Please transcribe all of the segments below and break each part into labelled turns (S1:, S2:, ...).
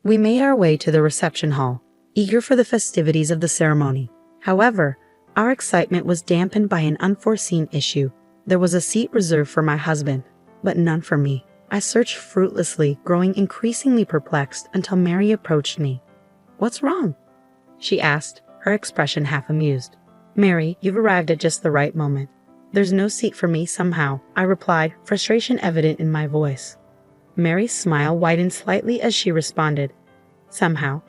S1: We made our way to the reception hall, eager for the festivities of the ceremony. However, our excitement was dampened by an unforeseen issue. There was a seat reserved for my husband, but none for me. I searched fruitlessly, growing increasingly perplexed until Mary approached me. "What's wrong?" she asked, her expression half amused. "Mary, you've arrived at just the right moment. There's no seat for me somehow," I replied, frustration evident in my voice. Mary's smile widened slightly as she responded, "Somehow?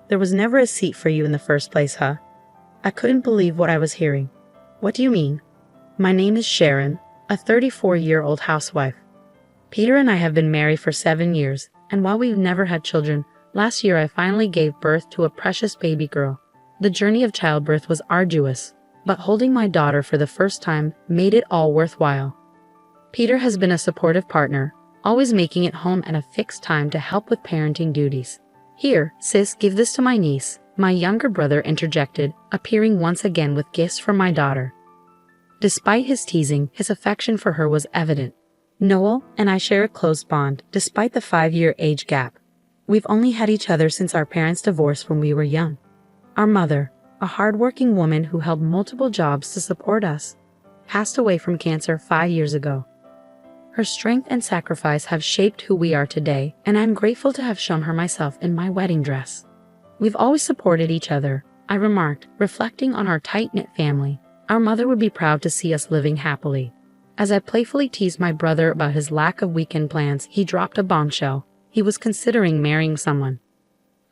S1: There was never a seat for you in the first place, huh?" I couldn't believe what I was hearing. "What do you mean?" "My name is Sharon, a 34-year-old housewife. Peter and I have been married for 7 years, and while we've never had children, last year I finally gave birth to a precious baby girl. The journey of childbirth was arduous, but holding my daughter for the first time made it all worthwhile. Peter has been a supportive partner, always making it home at a fixed time to help with parenting duties. Here, sis, give this to my niece," my younger brother interjected, appearing once again with gifts for my daughter. Despite his teasing, his affection for her was evident. Noel and I share a close bond, despite the 5-year age gap. We've only had each other since our parents divorced when we were young. Our mother, a hardworking woman who held multiple jobs to support us, passed away from cancer 5 years ago. Her strength and sacrifice have shaped who we are today, and I'm grateful to have shown her myself in my wedding dress. We've always supported each other, I remarked, reflecting on our tight-knit family. Our mother would be proud to see us living happily. As I playfully teased my brother about his lack of weekend plans, he dropped a bombshell. He was considering marrying someone.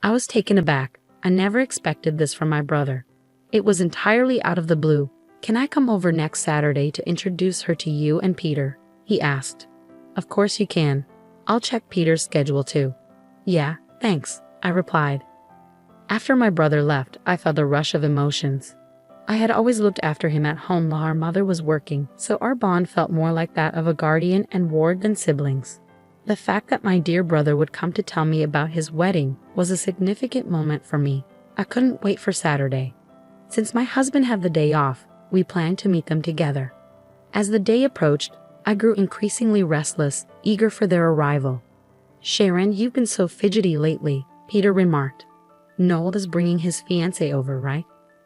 S1: I was taken aback. I never expected this from my brother. It was entirely out of the blue. "Can I come over next Saturday to introduce her to you and Peter?" he asked. "Of course you can. I'll check Peter's schedule too." "Yeah, thanks," I replied. After my brother left, I felt a rush of emotions. I had always looked after him at home while our mother was working, so our bond felt more like that of a guardian and ward than siblings. The fact that my dear brother would come to tell me about his wedding was a significant moment for me. I couldn't wait for Saturday. Since my husband had the day off, we planned to meet them together. As the day approached, I grew increasingly restless, eager for their arrival. "Sharon, you've been so fidgety lately," Peter remarked. "Noel is bringing his fiancé over, right?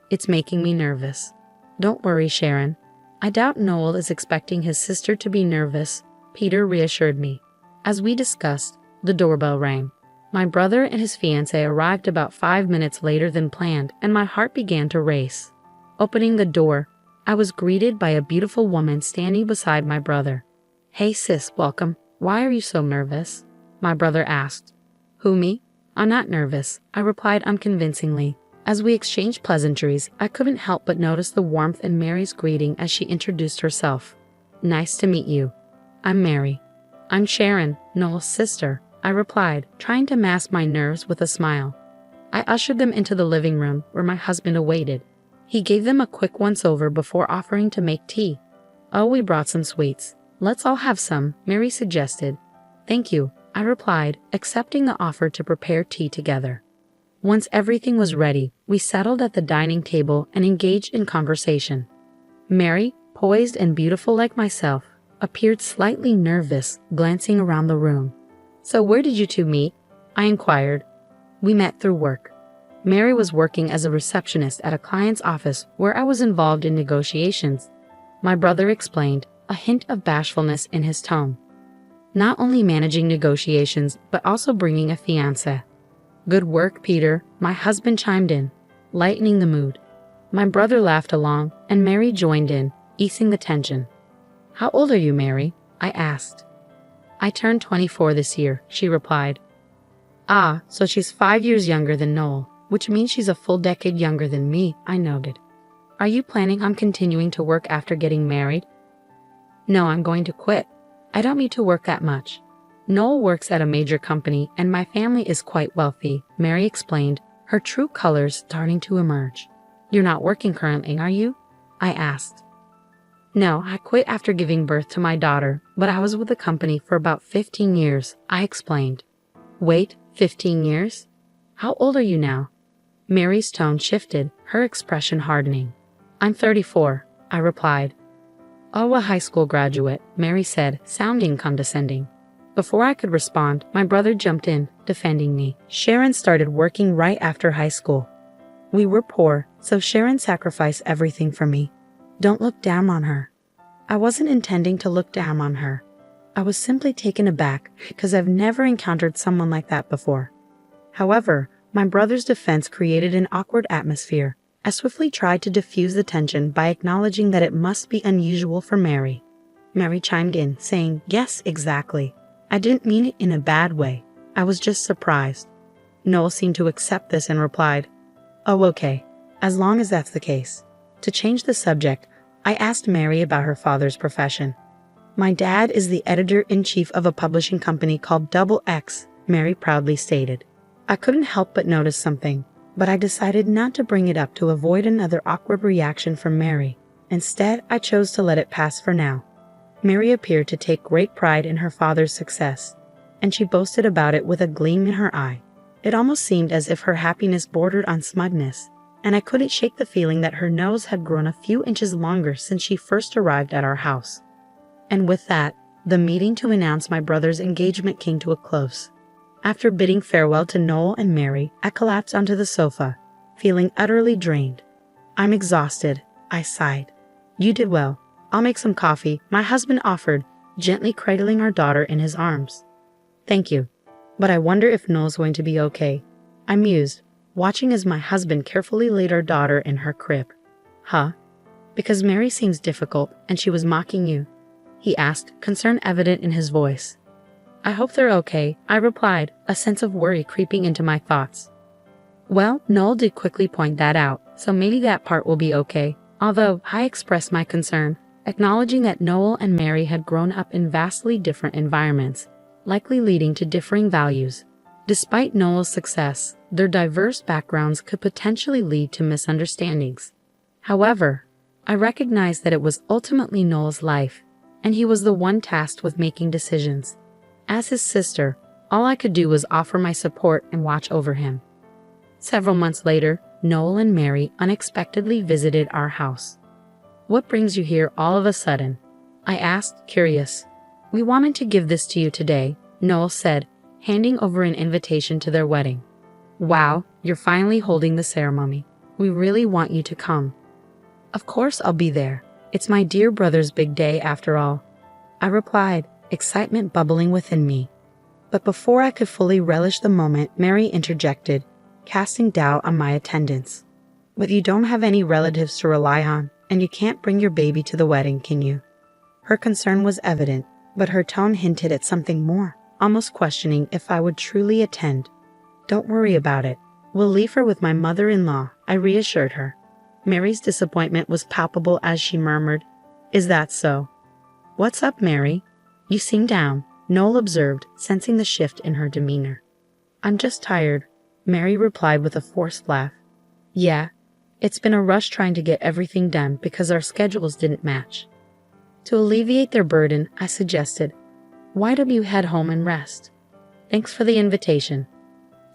S1: It's making me nervous." "Don't worry, Sharon. I doubt Noel is expecting his sister to be nervous," Peter reassured me. As we discussed, the doorbell rang. My brother and his fiancé arrived about 5 minutes later than planned, and my heart began to race. Opening the door, I was greeted by a beautiful woman standing beside my brother. "Hey sis, welcome. Why are you so nervous?" my brother asked. "Who, me? I'm not nervous," I replied unconvincingly. As we exchanged pleasantries, I couldn't help but notice the warmth in Mary's greeting as she introduced herself. "Nice to meet you. I'm Mary." "I'm Sharon, Noel's sister," I replied, trying to mask my nerves with a smile. I ushered them into the living room where my husband awaited. He gave them a quick once-over before offering to make tea. "Oh, we brought some sweets. Let's all have some," Mary suggested. "Thank you," I replied, accepting the offer to prepare tea together. Once everything was ready, we settled at the dining table and engaged in conversation. Mary, poised and beautiful like myself, appeared slightly nervous, glancing around the room. "So where did you two meet?" I inquired. "We met through work." Mary was working as a receptionist at a client's office where I was involved in negotiations. My brother explained, a hint of bashfulness in his tone. "Not only managing negotiations, but also bringing a fiancé." "Good work, Peter," my husband chimed in, lightening the mood. My brother laughed along, and Mary joined in, easing the tension. "How old are you, Mary?" I asked. "I turned 24 this year," she replied. "Ah, so she's 5 years younger than Noel, which means she's a full decade younger than me," I noted. "Are you planning on continuing to work after getting married?" "No, I'm going to quit. I don't need to work that much. Noel works at a major company and my family is quite wealthy," Mary explained, her true colors starting to emerge. "You're not working currently, are you?" I asked. "No, I quit after giving birth to my daughter, but I was with the company for about 15 years, I explained. "Wait, 15 years? How old are you now?" Mary's tone shifted, her expression hardening. "I'm 34, I replied. "Oh, a high school graduate," Mary said, sounding condescending. Before I could respond, my brother jumped in, defending me. Sharon started working right after high school. We were poor, so Sharon sacrificed everything for me. Don't look down on her. I wasn't intending to look down on her. I was simply taken aback because I've never encountered someone like that before. However, my brother's defense created an awkward atmosphere. I swiftly tried to diffuse the tension by acknowledging that it must be unusual for Mary. Mary chimed in, saying, "Yes, exactly. I didn't mean it in a bad way. I was just surprised." Noel seemed to accept this and replied, "Oh, okay, as long as that's the case." To change the subject, I asked Mary about her father's profession. "My dad is the editor-in-chief of a publishing company called Double X," Mary proudly stated. I couldn't help but notice something, but I decided not to bring it up to avoid another awkward reaction from Mary. Instead, I chose to let it pass for now. Mary appeared to take great pride in her father's success, and she boasted about it with a gleam in her eye. It almost seemed as if her happiness bordered on smugness, and I couldn't shake the feeling that her nose had grown a few inches longer since she first arrived at our house. And with that, the meeting to announce my brother's engagement came to a close. After bidding farewell to Noel and Mary, I collapsed onto the sofa, feeling utterly drained. "I'm exhausted," I sighed. "You did well. I'll make some coffee," my husband offered, gently cradling our daughter in his arms. "Thank you. But I wonder if Noel's going to be okay," I mused, watching as my husband carefully laid our daughter in her crib. "Huh? Because Mary seems difficult and she was mocking you?" he asked, concern evident in his voice. "I hope they're okay," I replied, a sense of worry creeping into my thoughts. "Well, Noel did quickly point that out, so maybe that part will be okay," although I expressed my concern, acknowledging that Noel and Mary had grown up in vastly different environments, likely leading to differing values. Despite Noel's success, their diverse backgrounds could potentially lead to misunderstandings. However, I recognized that it was ultimately Noel's life, and he was the one tasked with making decisions. As his sister, all I could do was offer my support and watch over him. Several months later, Noel and Mary unexpectedly visited our house. "What brings you here all of a sudden?" I asked, curious. "We wanted to give this to you today," Noel said, handing over an invitation to their wedding. "Wow, you're finally holding the ceremony. We really want you to come." "Of course I'll be there. It's my dear brother's big day after all," I replied, excitement bubbling within me. But before I could fully relish the moment, Mary interjected, casting doubt on my attendance. "But you don't have any relatives to rely on, and you can't bring your baby to the wedding, can you?" Her concern was evident, but her tone hinted at something more, almost questioning if I would truly attend. "Don't worry about it. We'll leave her with my mother-in-law," I reassured her. Mary's disappointment was palpable as she murmured, "Is that so?" "What's up, Mary? You seem down," Noel observed, sensing the shift in her demeanor. "I'm just tired," Mary replied with a forced laugh. "Yeah, it's been a rush trying to get everything done because our schedules didn't match." To alleviate their burden, I suggested, "Why don't you head home and rest?" "Thanks for the invitation."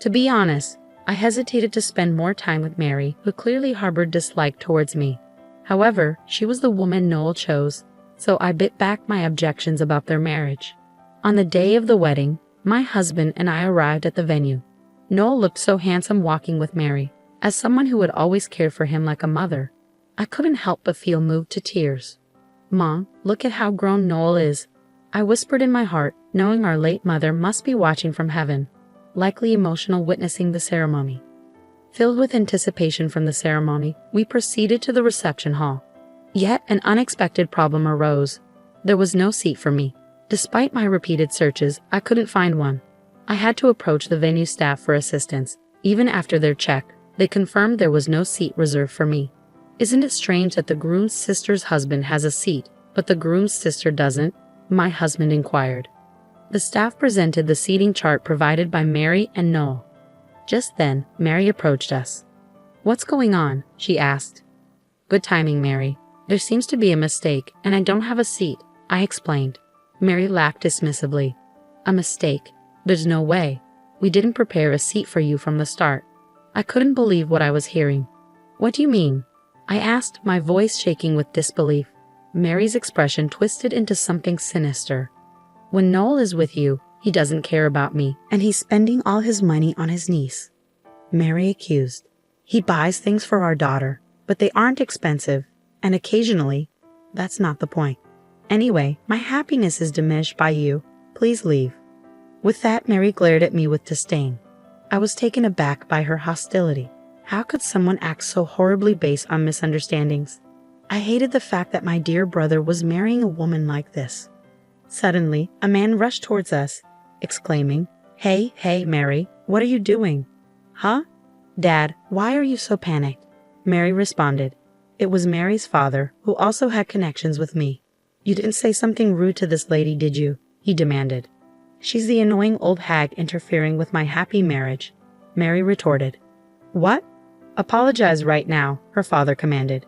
S1: To be honest, I hesitated to spend more time with Mary, who clearly harbored dislike towards me. However, she was the woman Noel chose, so I bit back my objections about their marriage. On the day of the wedding, my husband and I arrived at the venue. Noel looked so handsome walking with Mary. As someone who had always cared for him like a mother, I couldn't help but feel moved to tears. "Mom, look at how grown Noel is," I whispered in my heart, knowing our late mother must be watching from heaven, likely emotional witnessing the ceremony. Filled with anticipation from the ceremony, we proceeded to the reception hall. Yet an unexpected problem arose. There was no seat for me. Despite my repeated searches, I couldn't find one. I had to approach the venue staff for assistance. Even after their check, they confirmed there was no seat reserved for me. "Isn't it strange that the groom's sister's husband has a seat, but the groom's sister doesn't?" my husband inquired. The staff presented the seating chart provided by Mary and Noel. Just then, Mary approached us. "What's going on?" she asked. "Good timing, Mary. There seems to be a mistake, and I don't have a seat," I explained. Mary laughed dismissively. "A mistake? There's no way. We didn't prepare a seat for you from the start." I couldn't believe what I was hearing. "What do you mean?" I asked, my voice shaking with disbelief. Mary's expression twisted into something sinister. "When Noel is with you, He doesn't care about me, and he's spending all his money on his niece. Mary accused. He buys things for our daughter, but they aren't expensive, and occasionally, that's not the point. Anyway, my happiness is diminished by you. Please leave. With that, Mary glared at me with disdain. I was taken aback by her hostility. How could someone act so horribly based on misunderstandings? I hated the fact that my dear brother was marrying a woman like this. Suddenly, a man rushed towards us, exclaiming, Hey, Mary, what are you doing? Huh? Dad, why are you so panicked? Mary responded. It was Mary's father, who also had connections with me. You didn't say something rude to this lady, did you? He demanded. She's the annoying old hag interfering with my happy marriage, Mary retorted. What? Apologize right now, her father commanded.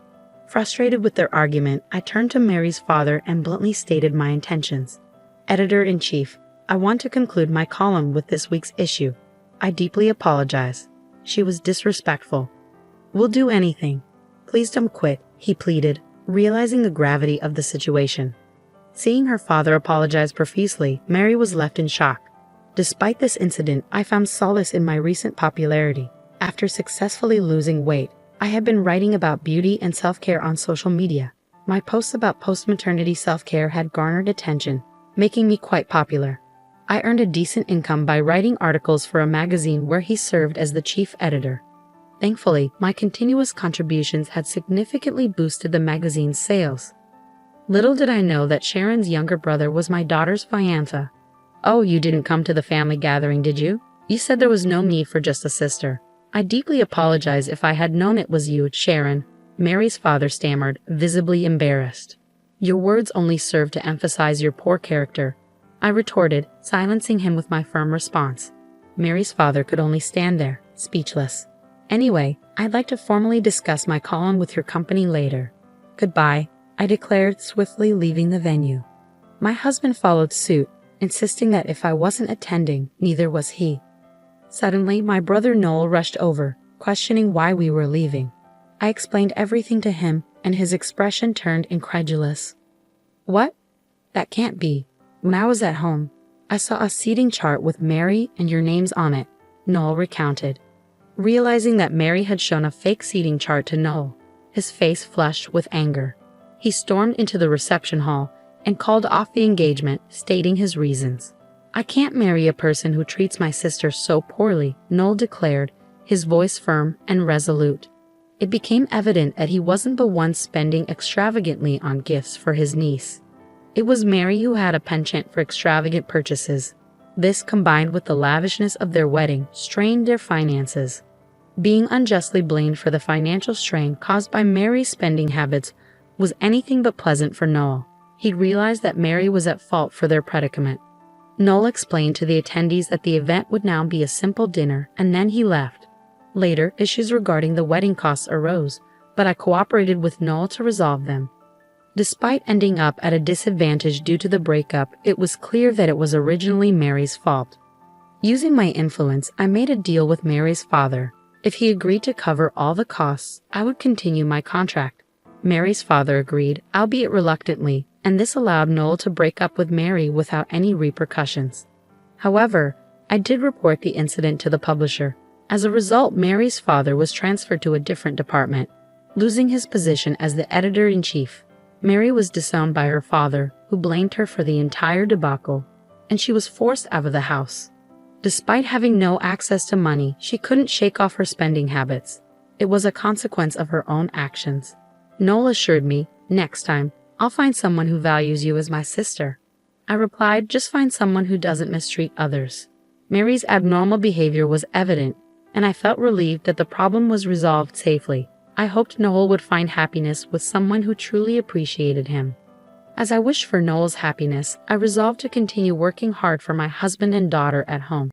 S1: Frustrated with their argument, I turned to Mary's father and bluntly stated my intentions. Editor-in-Chief, I want to conclude my column with this week's issue. I deeply apologize. She was disrespectful. We'll do anything. Please don't quit, he pleaded, realizing the gravity of the situation. Seeing her father apologize profusely, Mary was left in shock. Despite this incident, I found solace in my recent popularity. After successfully losing weight, I had been writing about beauty and self-care on social media. My posts about post-maternity self-care had garnered attention, making me quite popular. I earned a decent income by writing articles for a magazine where he served as the chief editor. Thankfully, my continuous contributions had significantly boosted the magazine's sales. Little did I know that Sharon's younger brother was my daughter's fiancé. Oh, you didn't come to the family gathering, did you? You said there was no need for just a sister. I deeply apologize if I had known it was you, Sharon, Mary's father stammered, visibly embarrassed. Your words only serve to emphasize your poor character, I retorted, silencing him with my firm response. Mary's father could only stand there, speechless. Anyway, I'd like to formally discuss my column with your company later. Goodbye, I declared, swiftly leaving the venue. My husband followed suit, insisting that if I wasn't attending, neither was he. Suddenly, my brother Noel rushed over, questioning why we were leaving. I explained everything to him, and his expression turned incredulous. What? That can't be. When I was at home, I saw a seating chart with Mary and your names on it, Noel recounted. Realizing that Mary had shown a fake seating chart to Noel, his face flushed with anger. He stormed into the reception hall and called off the engagement, stating his reasons. I can't marry a person who treats my sister so poorly, Noel declared, his voice firm and resolute. It became evident that he wasn't the one spending extravagantly on gifts for his niece. It was Mary who had a penchant for extravagant purchases. This, combined with the lavishness of their wedding, strained their finances. Being unjustly blamed for the financial strain caused by Mary's spending habits was anything but pleasant for Noel. He realized that Mary was at fault for their predicament. Noel explained to the attendees that the event would now be a simple dinner, and then he left. Later, issues regarding the wedding costs arose, but I cooperated with Noel to resolve them. Despite ending up at a disadvantage due to the breakup, it was clear that it was originally Mary's fault. Using my influence, I made a deal with Mary's father. If he agreed to cover all the costs, I would continue my contract. Mary's father agreed, albeit reluctantly, and this allowed Noel to break up with Mary without any repercussions. However, I did report the incident to the publisher. As a result, Mary's father was transferred to a different department, losing his position as the editor-in-chief. Mary was disowned by her father, who blamed her for the entire debacle, and she was forced out of the house. Despite having no access to money, she couldn't shake off her spending habits. It was a consequence of her own actions. Noel assured me, next time, I'll find someone who values you as my sister. I replied, just find someone who doesn't mistreat others. Mary's abnormal behavior was evident, and I felt relieved that the problem was resolved safely. I hoped Noel would find happiness with someone who truly appreciated him. As I wished for Noel's happiness, I resolved to continue working hard for my husband and daughter at home.